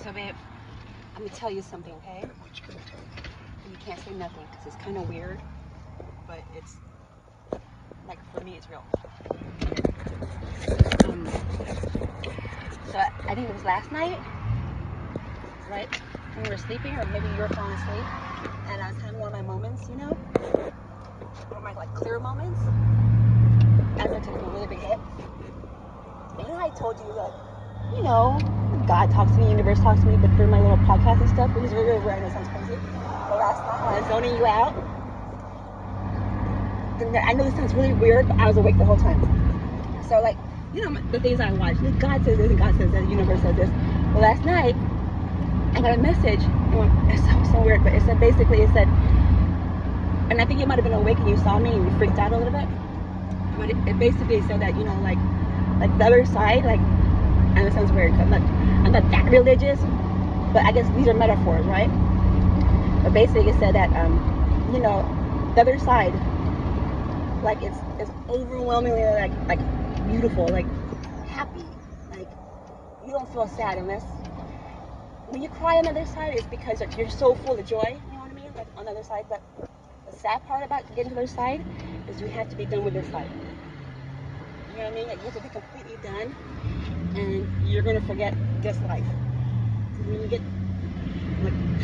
So, babe, I'm gonna tell you something, okay? What you gonna tell me? You can't say nothing because it's kind of weird, but it's like for me, it's real. So I think it was last night, right? When we were sleeping, or maybe you were falling asleep, and I was having one of my moments, you know, one of my like clear moments after I took a really big hit. And I told you that, you know, God talks to me, universe talks to me, but through my little podcast and stuff, which is really, really weird. I know it sounds crazy. But last night, when I was zoning you out, I know this sounds really weird, but I was awake the whole time. So, like, you know, the things I watch, God says this and God says that, the universe says this. But last night, I got a message. It's so weird, but it said, basically, it said, and I think you might have been awake and you saw me and you freaked out a little bit. But it basically said that, you know, like the other side, like, I know it sounds weird, because I'm not that religious, but I guess these are metaphors, right? But basically it said that, you know, the other side, like, it's overwhelmingly, like beautiful, like, happy. Like, you don't feel sad unless, when you cry on the other side, it's because you're so full of joy, you know what I mean? Like, on the other side, but the sad part about getting to the other side is you have to be done with this side. You know what I mean? Like, you have to be completely done, and you're gonna forget this life. When you get,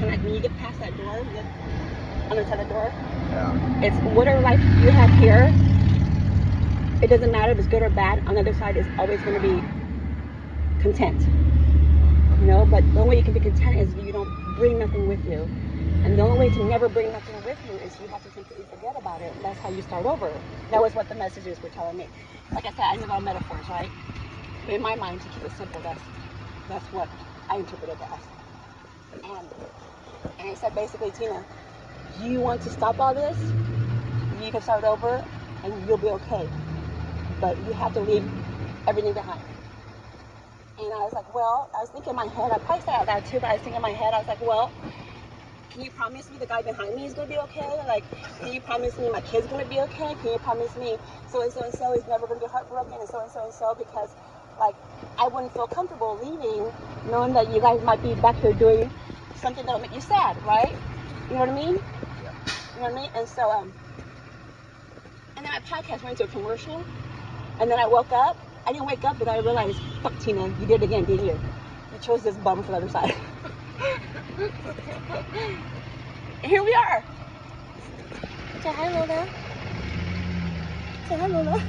like, when you get past that door, on the other side of the door, Yeah. it's whatever life you have here. It doesn't matter if it's good or bad. On the other side is always going to be content. You know, but the only way you can be content is you don't bring nothing with you. And the only way to never bring nothing with you is you have to completely forget about it. And that's how you start over. That was what the messages were telling me. Like I said, I know about metaphors, right? But in my mind, to keep it simple, that's what I interpret it as. And I said, basically, Tina, you want to stop all this? You can start over, and you'll be okay. But you have to leave everything behind. And I was like, well, I was thinking in my head, I probably said it out loud too, but I was thinking in my head, I was like, well, can you promise me the guy behind me is going to be okay? Like, can you promise me my kid's going to be okay? Can you promise me so-and-so and so is never going to be heartbroken and so-and-so and so? Because, like, I wouldn't feel comfortable leaving knowing that you guys might be back here doing something that'll make you sad, right? You know what I mean? Yeah. You know what I mean? And so, and then my podcast went into a commercial. And then I woke up. I didn't wake up, but I realized, fuck, Tina, you did it again, didn't you? You chose this bum for the other side. And here we are. Say hi, Lola. Say hi, Lola.